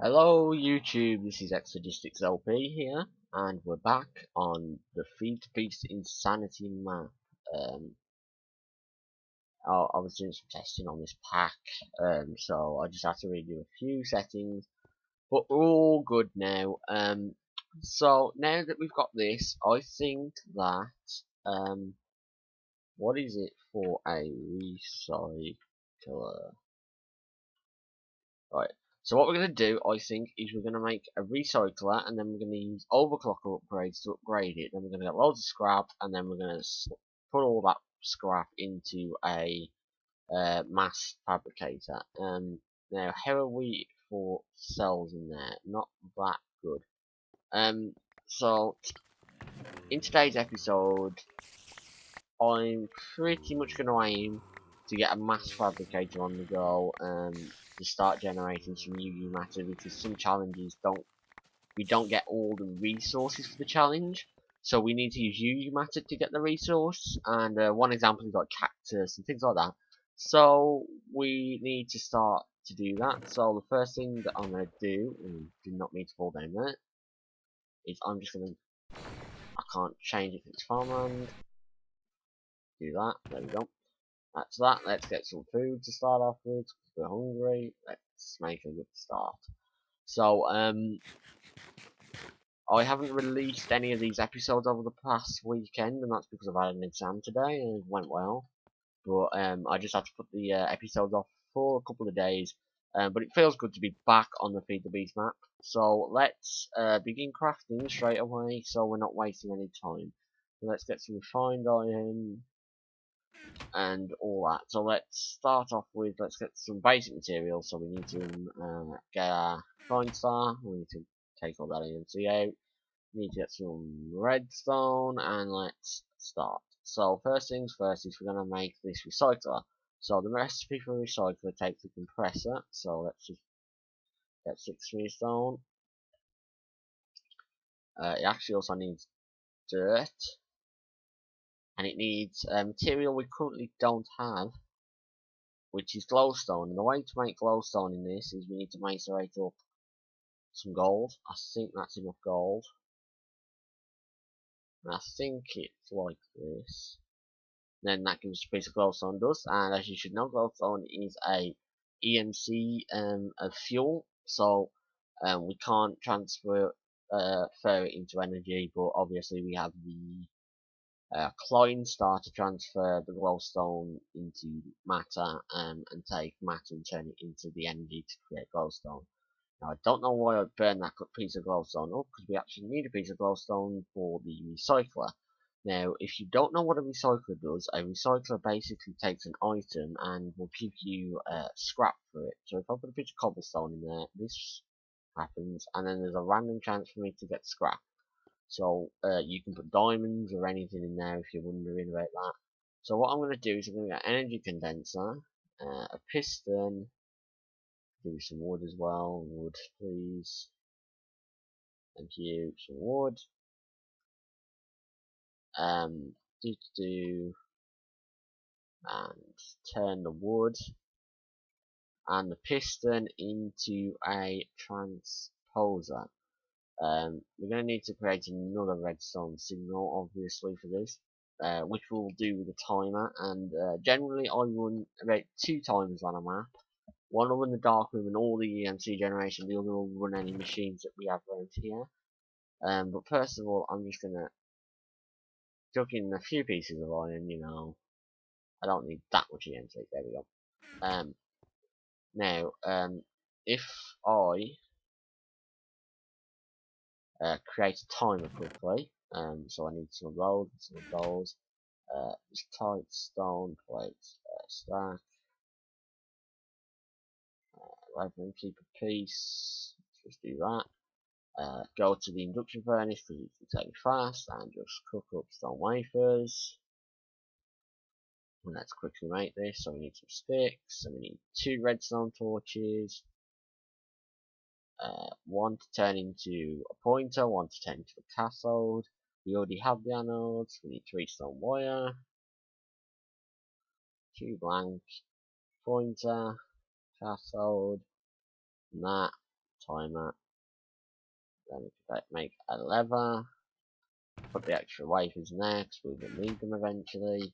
Hello YouTube, this is xLoGisTicZz's here, and we're back on the FTB Insanity map. I was doing some testing on this pack, so I just had to redo a few settings, but we're all good now. So now that we've got this, I think that, what is it for a recycler? Right. So what we're going to do, I think, is we're going to make a recycler, and then we're going to use overclocker upgrades to upgrade it. Then we're going to get loads of scrap, and then we're going to put all that scrap into a mass fabricator. Now, how are we for cells in there? Not that good. So in today's episode, I'm pretty much going to aim to get a mass fabricator on the go, to start generating some UV matter, because some challenges we don't get all the resources for the challenge, so we need to use UV matter to get the resource. And one example is like cactus and things like that. So we need to start to do that. So the first thing that I'm going to do, and do not mean to fall down there, is I'm just going to, I can't change it if it's farmland. Do that. There we go. That's that. Let's get some food to start off with, because we're hungry. Let's make a good start. So, I haven't released any of these episodes over the past weekend, and that's because I've had an exam today, and it went well. But, I just had to put the episodes off for a couple of days. But it feels good to be back on the Feed the Beast map. So, let's begin crafting straight away, so we're not wasting any time. So let's get some refined iron and all that. So let's start off with, let's get some basic materials. So we need to get our fine star, we need to take all that EMC out, we need to get some redstone, and let's start. So first things first is we're going to make this recycler. So the recipe for a recycler takes a compressor, so let's just get 6 redstone. It actually also needs dirt, and it needs material we currently don't have, which is glowstone. And the way to make glowstone in this is we need to macerate up some gold. I think that's enough gold. And I think it's like this. Then that gives us a piece of glowstone dust. And as you should know, glowstone is a EMC of fuel, so we can't transfer it into energy, but obviously we have the Klein star to transfer the glowstone into matter, and take matter and turn it into the energy to create glowstone. Now I don't know why I burned that piece of glowstone up, because we actually need a piece of glowstone for the recycler. Now if you don't know what a recycler does, a recycler basically takes an item and will give you scrap for it. So if I put a piece of cobblestone in there, this happens, and then there's a random chance for me to get scrap. So you can put diamonds or anything in there if you're wondering about that. So what I'm going to do is I'm going to get an energy condenser, a piston, do some wood as well. Wood, please. Thank you. Some wood. And turn the wood and the piston into a transposer. We're going to need to create another redstone signal, obviously, for this, which we'll do with a timer. And generally, I run about 2 timers on a map. One will run the dark room and all the EMC generation. The other will run any machines that we have around here. But first of all, I'm just going to chuck in a few pieces of iron. You know, I don't need that much EMC. There we go. Now, if I create a timer quickly. So I need some of those, some of those. Just tight stone plate stack. 11, keep a piece. Let's just do that. Go to the induction furnace because it's very fast, and just cook up stone wafers. And let's quickly make this. So we need some sticks. So we need 2 redstone torches. 1 to turn into a pointer, 1 to turn into a cathode. We already have the anodes. We need 3 stone wire, 2 blank, pointer, cathode, and that. timer. Then we can make a lever. Put the extra wafers next. We will need them eventually.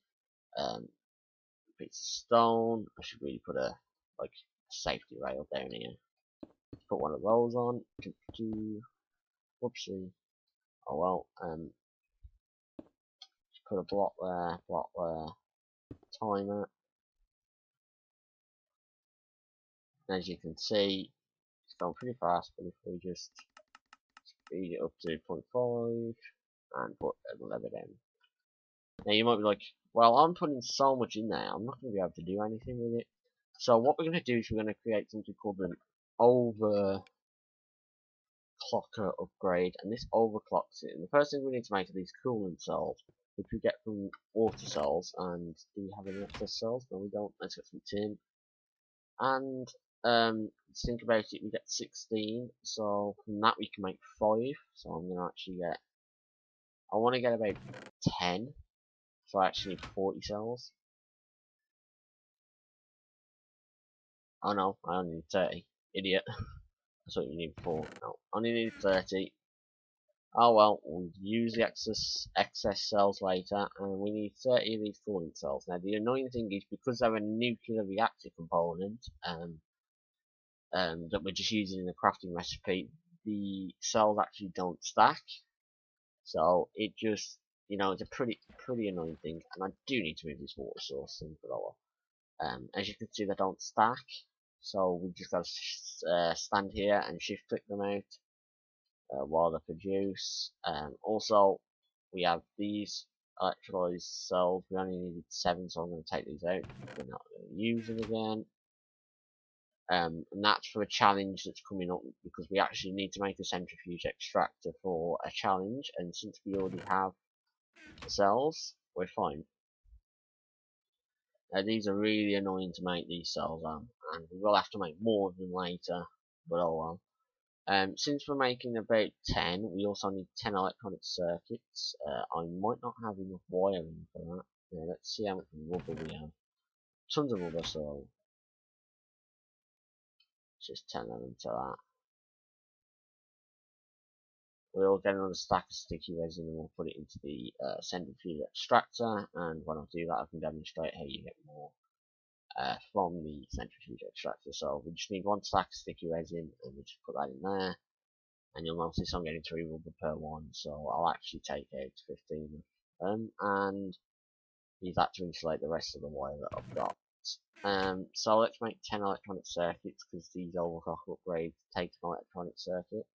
Piece of stone. I should really put a safety rail down here. Put one of those on. Whoopsie. Oh well. Just put a block there. Timer. As you can see, it's going pretty fast. But if we just speed it up to 0.5 and put a lever down. Now you might be like, well, I'm putting so much in there, I'm not going to be able to do anything with it. So what we're going to do is we're going to create something called an overclocker upgrade, and this overclocks it. And the first thing we need to make are these coolant cells, which we get from water cells. And do we have any excess cells? No, we don't. Let's get some tin. And let's think about it. We get 16, so from that we can make 5. So I'm going to actually get, I want to get about 10. So I actually need 40 cells. Oh no, I only need 30. Idiot. I thought you need 4. No, I only need 30. Oh well, we'll use the excess cells later, and we need 30 of these coolant cells. Now the annoying thing is, because they're a nuclear reactor component, that we're just using in the crafting recipe, the cells actually don't stack. So it just, it's a pretty annoying thing, and I do need to move this water source in for lower. As you can see, they don't stack, so we just got to stand here and shift click them out while they produce. Also, we have these electrolyzed cells. We only needed 7, so I'm going to take these out. We're not going to use them again. And that's for a challenge that's coming up, because we actually need to make a centrifuge extractor for a challenge, and since we already have the cells, we're fine. These are really annoying to make, these cells, and we will have to make more of them later, but oh well. Since we're making about 10, we also need 10 electronic circuits. I might not have enough wiring for that. Yeah, let's see how much rubber we have. Tons of rubber, so just 10 of them to that. We'll get another stack of sticky resin and we'll put it into the centrifuge extractor, and when I do that I can demonstrate how you get more from the centrifuge extractor. So we just need 1 stack of sticky resin and we just put that in there, and you'll notice I'm getting 3 rubber per one, so I'll actually take out 15 of them and use that to insulate the rest of the wire that I've got. So let's make 10 electronic circuits, because these overclock upgrades take an electronic circuit.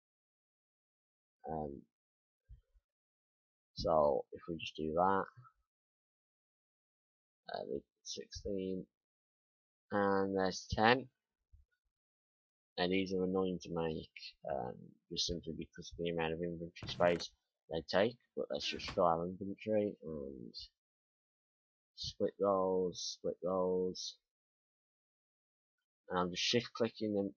So if we just do that, 16, and there's 10. And these are annoying to make, just simply because of the amount of inventory space they take. But let's just fill our inventory and split those, and I'm just shift clicking them,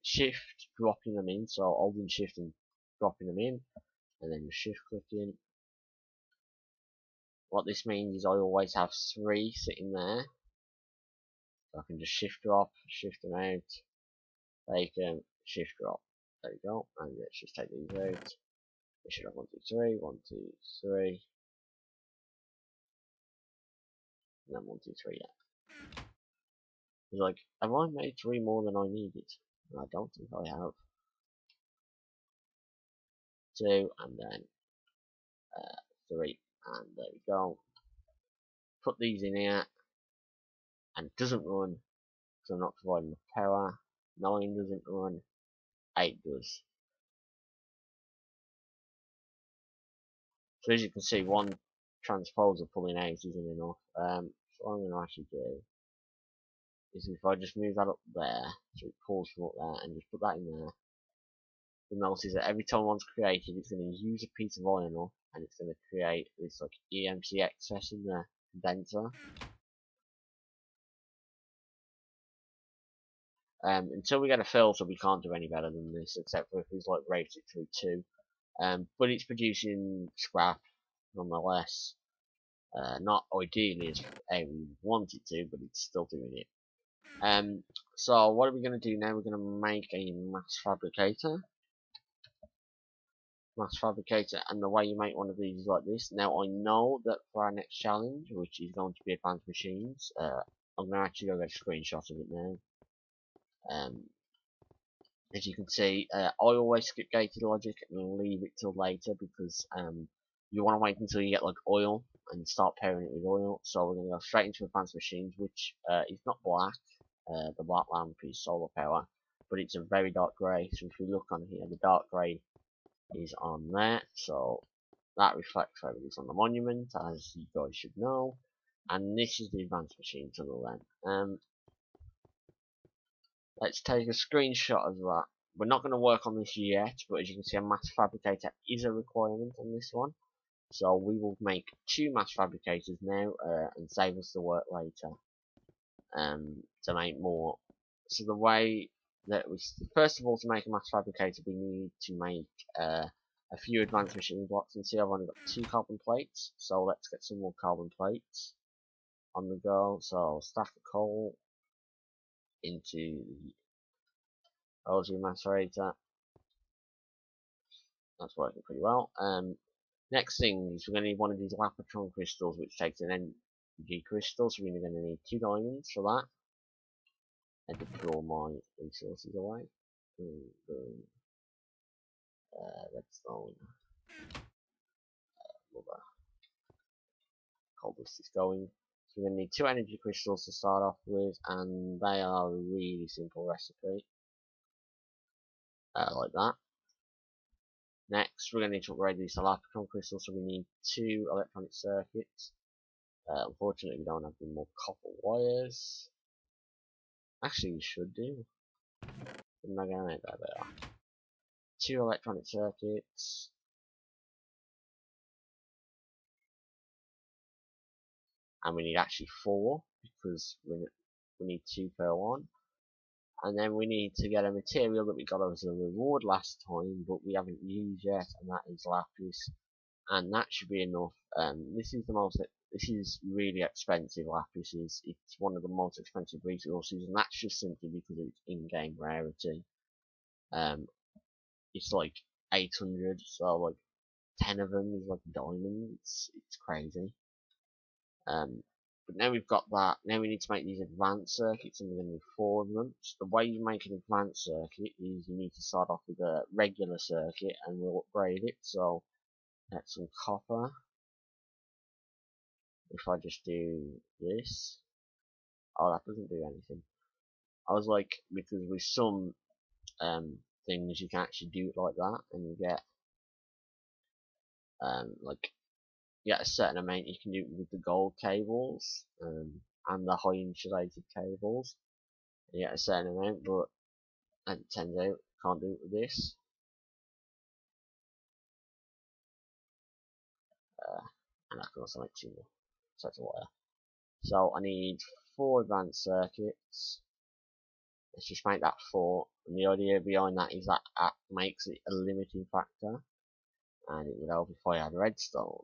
dropping them in, so holding shift and dropping them in, and then just shift clicking. What this means is I always have 3 sitting there, so I can just shift drop, shift them out, take them, shift drop. There we go, and let's just take these out. We should have 1, 2, 3, 1, 2, 3, and then 1, 2, 3. Yeah. It's like, have I made 3 more than I needed? I don't think I have. 2, and then 3, and there we go. Put these in here, and it doesn't run because I'm not providing enough power. 9 doesn't run, 8 does. So as you can see, 1 transposer pulling out isn't enough. So what I'm going to actually do is, if I just move that up there, so it pulls from up there, and just put that in there, you'll notice that every time one's created, it's going to use a piece of iron off, and it's going to create this like EMC excess in the condenser. Until we get a filter, we can't do any better than this, except for if we like rate it through 2. But it's producing scrap nonetheless. Not ideally as how we want it to, but it's still doing it. So what are we going to do now? We're going to make a mass fabricator. mass fabricator, and the way you make one of these is like this. Now I know that for our next challenge, which is going to be advanced machines, I'm going to actually go get a screenshot of it now. As you can see, I always skip gated logic and leave it till later because you want to wait until you get like oil and start pairing it with oil. So we're going to go straight into advanced machines, which is not black. The black lamp is solar power, but it's a very dark grey. So if we look on here, the dark grey is on there. So that reflects where it is on the monument, as you guys should know. And this is the advanced machine tunnel then. Let's take a screenshot of that. We're not going to work on this yet, but as you can see, a mass fabricator is a requirement on this one. So we will make 2 mass fabricators now and save us the work later to make more. So the way that we, first of all, to make a mass fabricator, we need to make a few advanced machine blocks. And see, I've only got 2 carbon plates, so let's get some more carbon plates on the go. So stack of coal into the Aussie macerator. That's working pretty well. Next thing is we're going to need one of these Lapatron crystals, which takes an energy crystal, so we're going to need 2 diamonds for that. And to put all my resources away. Redstone. Rubber. Cobblestone is going. So we're going to need 2 energy crystals to start off with, and they are a really simple recipe. Like that. Next, we're going to need to upgrade these to Lapatron crystals, so we need 2 electronic circuits. Unfortunately, we don't have any more copper wires. Actually, we should do. I'm not going to make that better. 2 electronic circuits. And we need actually 4, because we need 2 per one. And then we need to get a material that we got as a reward last time, but we haven't used yet, and that is lapis. And that should be enough. This is really expensive. Lapis is, it's one of the most expensive resources, and that's just simply because of its in-game rarity. It's like 800, so like 10 of them is like diamonds. It's crazy. But now we've got that, now we need to make these advanced circuits, and we're going to need 4 of them. So the way you make an advanced circuit is you need to start off with a regular circuit, and we'll upgrade it. So that's some copper. If I just do this, oh, that doesn't do anything. I was like, because with some things you can actually do it like that, and you get like, you get a certain amount. You can do it with the gold cables and the high insulated cables. You get a certain amount, but as it turns out, can't do it with this. And I can also make 2 more sets of wire. So I need 4 advanced circuits. Let's just make that 4. And the idea behind that is that makes it a limiting factor, and it would help if I had redstone.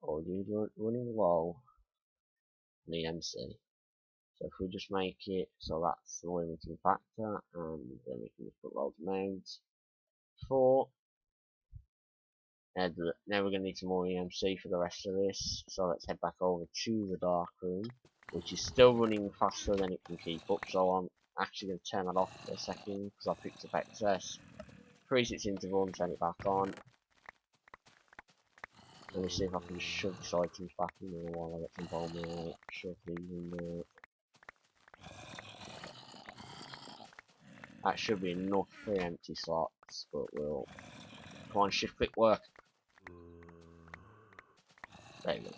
Or you're running low on the MC. So if we just make it so that's the limiting factor, and then we can just put loads of modes. 4. Now we're going to need some more EMC for the rest of this, so let's head back over to the dark room, which is still running faster than it can keep up, so I'm actually going to turn that off for a second, because I picked up excess. Increase its interval and turn it back on. Let me see if I can shove these items back in there while I get some bone meal. Shove these in there. That should be enough for empty slots, but we'll... Come on, shift quick work. There you go.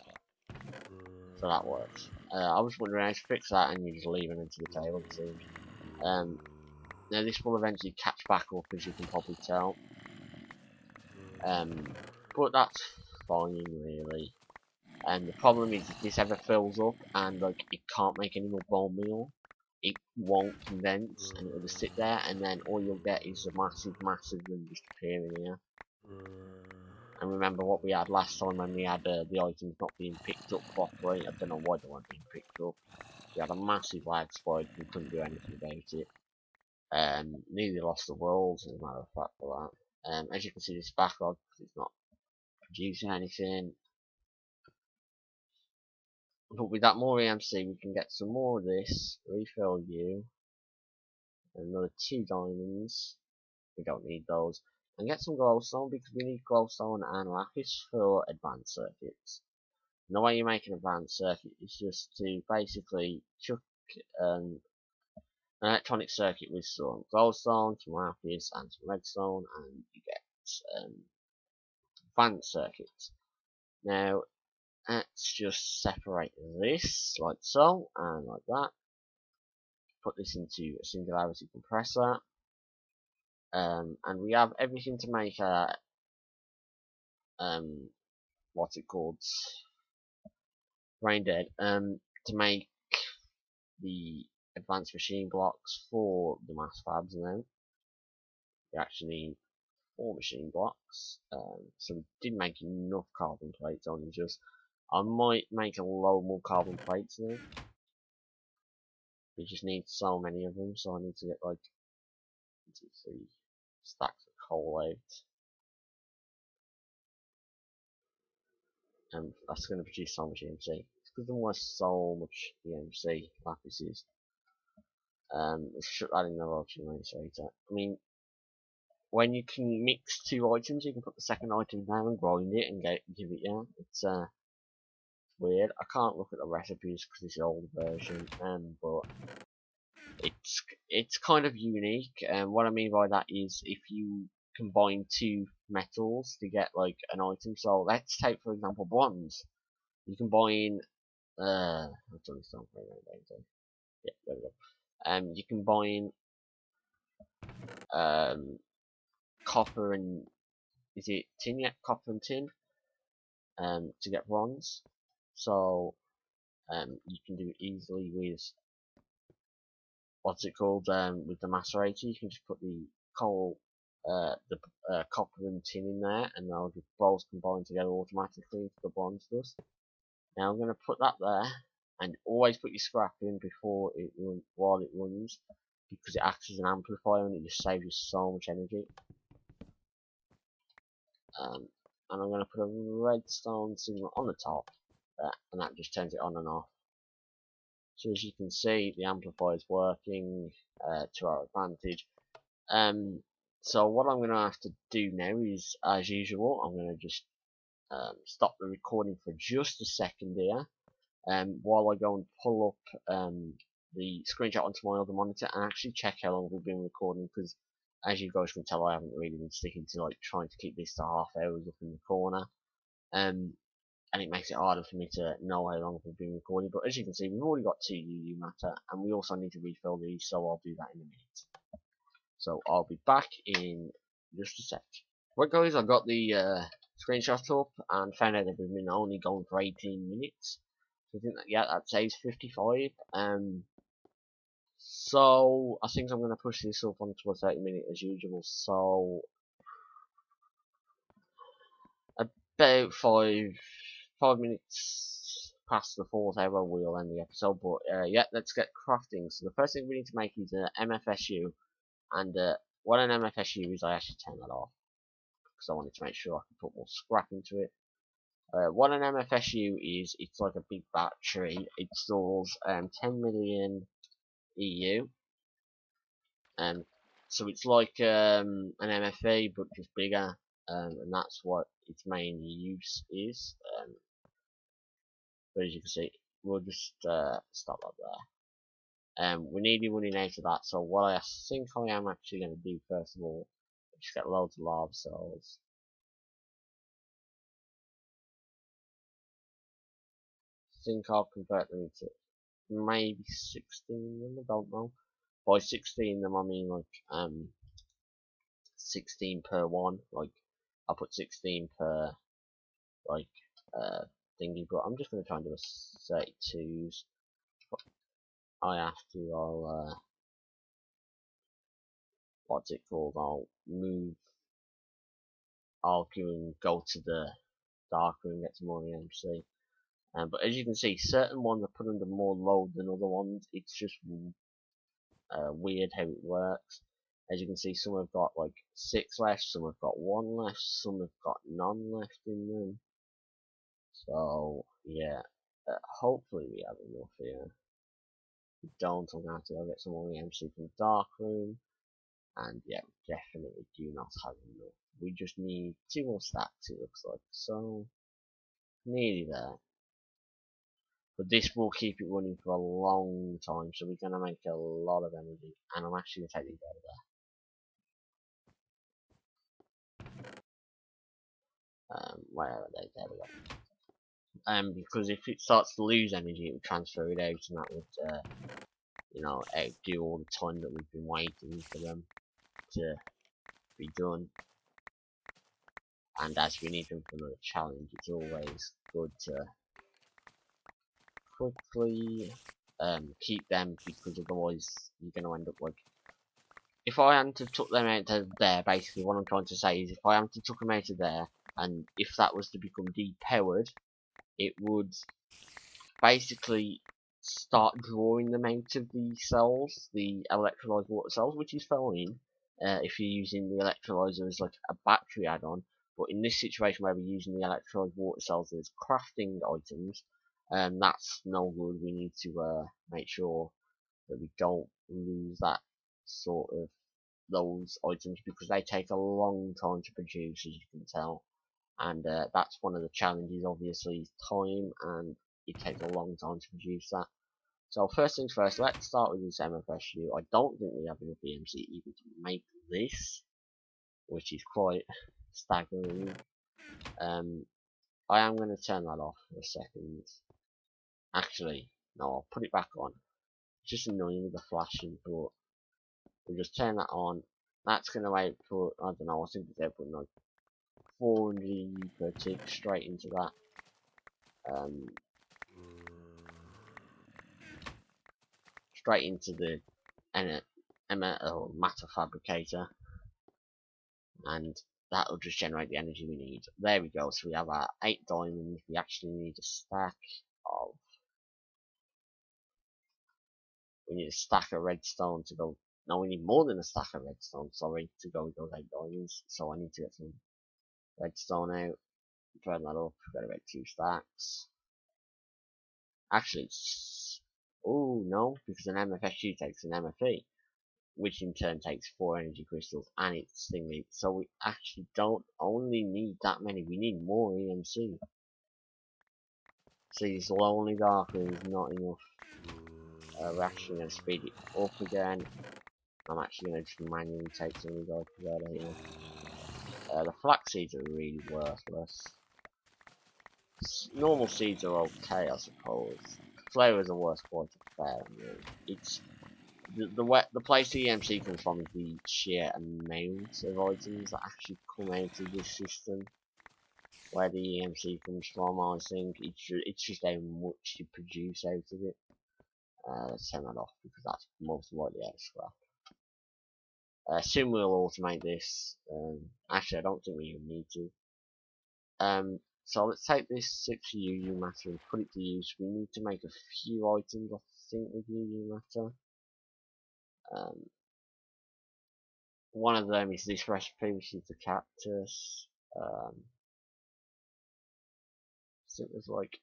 So that works. I was wondering how to fix that, and you just leave it into the table, it seems. Now this will eventually catch back up, as you can probably tell. But that's fine, really. And the problem is, if this ever fills up and like it can't make any more bone meal, it won't condense, and it'll just sit there, and then all you'll get is a massive room just appearing here. And remember what we had last time when we had the items not being picked up properly. I don't know why they weren't being picked up. We had a massive lag spike and couldn't do anything about it. Nearly lost the world, as a matter of fact, for that. As you can see, this backlog, because it's not producing anything. But with that more EMC, we can get some more of this, refill you, another 2 diamonds, we don't need those, and get some glowstone, because we need glowstone and lapis for advanced circuits. And the way you make an advanced circuit is just to basically chuck an electronic circuit with some glowstone, some lapis, and some redstone, and you get advanced circuits. Now, let's just separate this, like so, and like that. Put this into a singularity compressor. And we have everything to make a, what's it called? Brain dead. To make the advanced machine blocks for the mass fabs now. We actually need 4 machine blocks. So we did make enough carbon plates, only just. I might make a load more carbon plates now. We just need so many of them, so I need to get like 1, 2, 3 stacks of coal out. And that's going to produce so much EMC. It's because there was so much EMC lapis is. Let's shut that in the later. I mean, when you can mix 2 items, you can put the second item down and grind it and give it, yeah. It's weird. I can't look at the recipes because it's an old version, but it's kind of unique. And what I mean by that is if you combine 2 metals to get like an item. So let's take for example bronze. You combine yeah, there we go. You combine copper and is it tin? Yeah, copper and tin. To get bronze. So you can do it easily with what's it called? With the macerator, you can just put the coal, the copper and tin in there, and they'll just both combine together automatically into the bronze dust. Now I'm going to put that there, and always put your scrap in before it while it runs, because it acts as an amplifier and it just saves you so much energy. And I'm going to put a redstone signal on the top, and that just turns it on and off. So as you can see, the amplifier is working to our advantage. So what I'm going to have to do now is, as usual, I'm going to just stop the recording for just a second here, while I go and pull up the screenshot onto my other monitor and actually check how long we've been recording, because as you guys can tell, I haven't really been sticking to like trying to keep this to half hours up in the corner, and it makes it harder for me to know how long we've been recording. But as you can see, we've already got 2 UU matter, and we also need to refill these, so I'll do that in a minute. So I'll be back in just a sec. Right guys, I got the screenshot up and found out that we've been only going for 18 minutes. So I think that, yeah, that saves 55. So I think I'm going to push this up onto a 30-minute as usual. So about 5 minutes past the 4th hour we'll end the episode. But yeah, let's get crafting. So the first thing we need to make is an MFSU, and what an MFSU is, I actually turned that off because I wanted to make sure I could put more scrap into it. What an MFSU is, it's like a big battery. It stores 10 million EU, so it's like an MFE but just bigger, and that's what its main use is. But as you can see, we'll just stop up there. We need to be running out of that, so what I think I am actually going to do first of all, just get loads of lava cells. I think I'll convert them into maybe 16 of them, I don't know. By 16 of them I mean like 16 per one, like I'll put 16 per like thingy, but I'm just gonna try and do a 32s. I have to, what's it called, I'll go to the dark room and get some more EMC. But as you can see, certain ones are put under more load than other ones. It's just weird how it works. As you can see, some have got like 6 left, some have got 1 left, some have got none left in them. So yeah, hopefully we have enough here. If we don't, I'm gonna have to go get some more EMC from the dark room. And yeah, we definitely do not have enough. We just need 2 more stacks, it looks like. So nearly there. But this will keep it running for a long time, so we're gonna make a lot of energy. And I'm actually gonna take these out of there. Where are they? There we go. Because if it starts to lose energy, it will transfer it out, and that would, you know, outdo all the time that we've been waiting for them to be done. And as we need them for another challenge, it's always good to quickly keep them, because otherwise you're going to end up like, if I hadn't have took them out of there, basically what I'm trying to say is if I hadn't have took them out of there, and if that was to become depowered, it would basically start drawing them out of the cells, the electrolyzed water cells, which is fine if you're using the electrolyzer as like a battery add-on. But in this situation where we're using the electrolyzed water cells as crafting items, that's no good. We need to make sure that we don't lose that sort of those items, because they take a long time to produce, as you can tell. And that's one of the challenges, obviously, time, and it takes a long time to produce that. So first things first, let's start with this MFSU. I don't think we have enough EMC even to make this, which is quite staggering. I am going to turn that off for a second. Actually, no, I'll put it back on. It's just annoying with the flashing, but we'll just turn that on. That's going to output, I don't know, I think it's outputting like 400 per tick straight into that. Straight into the matter fabricator, and that will just generate the energy we need. There we go. So we have our 8 diamonds. We actually need a stack of. We need a stack of redstone to go. No, we need more than a stack of redstone. Sorry, to go with those 8 diamonds. So I need to get some redstone out. Turn that up. We've got about 2 stacks. Actually, it's. Oh no, because an MFSU takes an MFE, which in turn takes 4 energy crystals, and it's thingy. So we actually don't only need that many, we need more EMC. See, this lonely dark room is not enough. We're actually going to speed it up again. I'm actually going to just manually take some of these items out of here. The flax seeds are really worthless. Normal seeds are okay, I suppose. Flour is the worst quality fair. It's the place the EMC comes from is the sheer amount of items that actually come out of this system. Where the EMC comes from, I think it's just how much you produce out of it. Let's turn that off because that's most likely out of scrap. Soon we'll automate this. Actually, I don't think we even need to. So let's take this 6 UU matter and put it to use. We need to make a few items, I think, with UU matter. One of them is this recipe, which is the cactus. So it was like,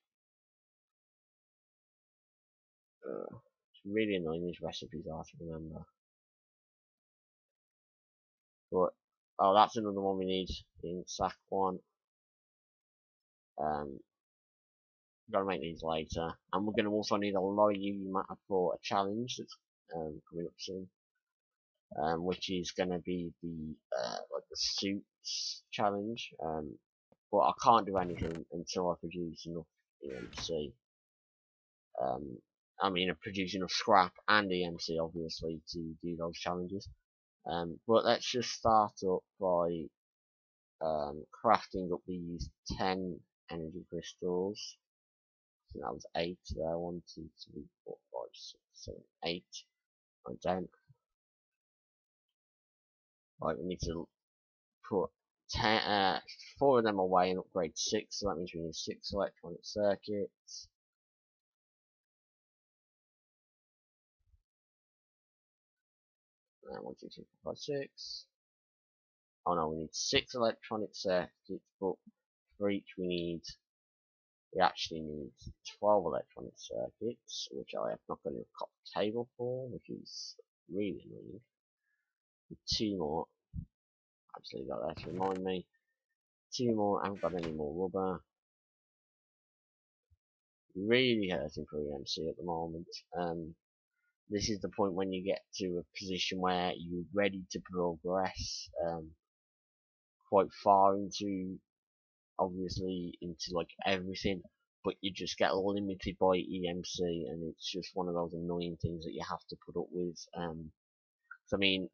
it's really annoying these recipes are to remember. But oh, that's another one we need in sack 1. Gotta make these later, and we're gonna also need a lot of UU matter for a challenge that's coming up soon. Which is gonna be the like the suits challenge. But I can't do anything until I produce enough EMC. I mean, I produce enough scrap and EMC, obviously, to do those challenges. But let's just start up by crafting up these 10 energy crystals. So that was 8 there. 1, 2, 3, 4, 5, 6, 7, 8. I'm down. Right, we need to put 4 of them away and upgrade 6, so that means we need 6 electronic circuits. 1, 2, 3, 4, 5, 6. Oh no, we need 6 electronic circuits, but for each we actually need 12 electronic circuits, which I have not got a copper cable for, which is really annoying. 2 more. Actually got that to remind me. 2 more. I haven't got any more rubber. Really hurting for EMC at the moment. This is the point when you get to a position where you're ready to progress quite far into, obviously, into like everything, but you just get limited by EMC, and it's just one of those annoying things that you have to put up with. So I mean,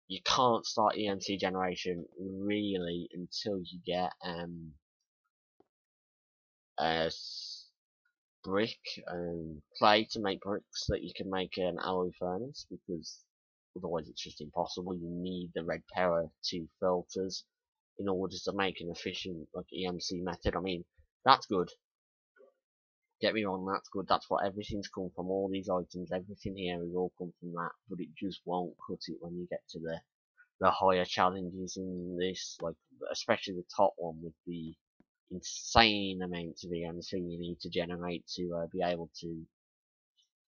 you can't start EMC generation really until you get a brick and clay to make bricks that you can make an alloy furnace, because otherwise it's just impossible. You need the red power 2 filters in order to make an efficient like EMC method. I mean, that's good. Get me wrong, that's good. That's what everything's come from. All these items, everything here has all come from that, but it just won't cut it when you get to the higher challenges in this, like especially the top one with the insane amounts of EMC you need to generate to be able to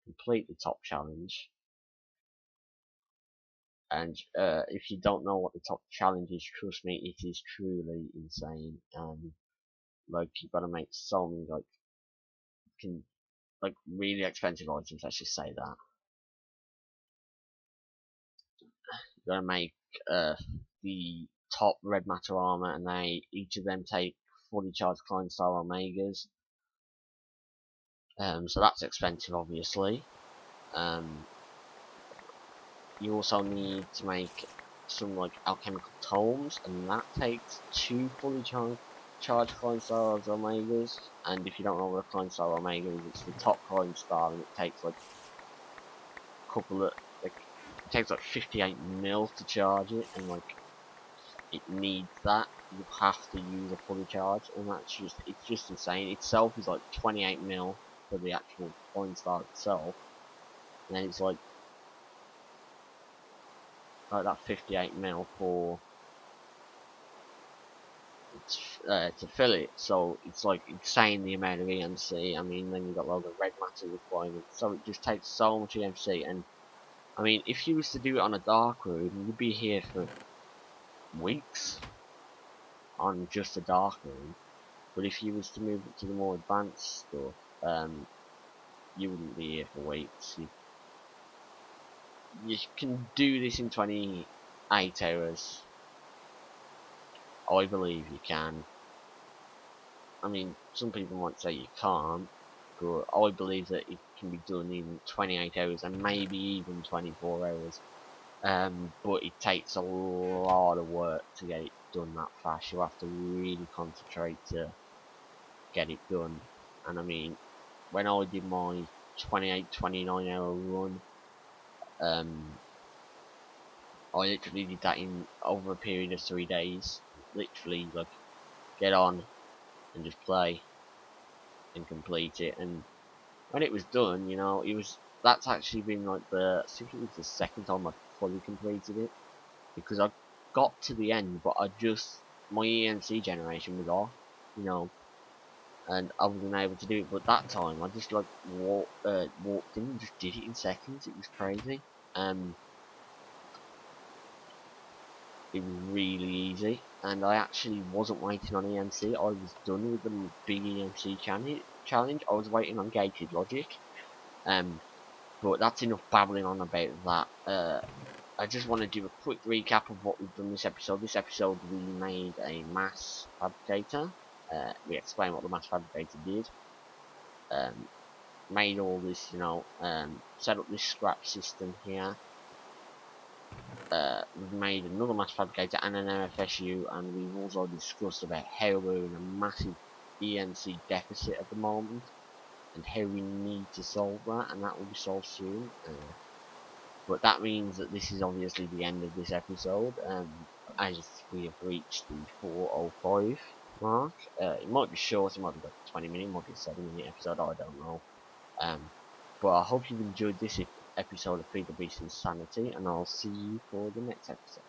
complete the top challenge. And if you don't know what the top challenge is, trust me, it is truly insane. Like you've got to make so many like really expensive items. Let's just say that you've got to make the top red matter armor, and each of them take fully charged Klein style Omegas. So that's expensive, obviously. You also need to make some like alchemical tomes, and that takes 2 fully charged Klein style Omegas. And if you don't know what a Klein style Omega is, it's the top Klein style, and it takes like a couple of it takes like 58 mil to charge it, and like it needs that. You have to use a fully charged, and it's just insane. Itself is like 28 mil for the actual Klein style itself, and then it's like that 58 mil for to fill it. So it's like insane the amount of EMC. I mean, then you've got a lot of red matter requirements, so it just takes so much EMC. And I mean, if you was to do it on a dark room, you'd be here for weeks on just a dark room. But if you was to move it to the more advanced stuff, you wouldn't be here for weeks. You can do this in 28 hours. I believe you can. I mean, some people might say you can't, but I believe that it can be done in 28 hours and maybe even 24 hours. But it takes a lot of work to get it done that fast. You have to really concentrate to get it done. And I mean, when I did my 28-29 hour run, I literally did that in over a period of 3 days. Literally, like, get on and just play and complete it. And when it was done, you know, that's actually been like I think it was the second time I fully completed it, because I got to the end, but my EMC generation was off, you know, and I wasn't able to do it. But that time I just like walked in and just did it in seconds. It was crazy. It was really easy, and I actually wasn't waiting on EMC. I was done with the big EMC challenge. I was waiting on gated logic. But that's enough babbling on about that. I just want to do a quick recap of what we've done this episode. This episode we made a mass fabricator. We explained what the mass fabricator did. Made all this, you know, set up this scrap system here. We've made another mass fabricator and an MFSU, and we've also discussed about how we're in a massive EMC deficit at the moment, and how we need to solve that, and that will be solved soon. But that means that this is obviously the end of this episode, as we have reached the 4:05 mark. It might be short, it might be like 20 minutes, it might be a 7-minute episode, I don't know. But I hope you've enjoyed this. If episode of FTB Insanity, and I'll see you for the next episode.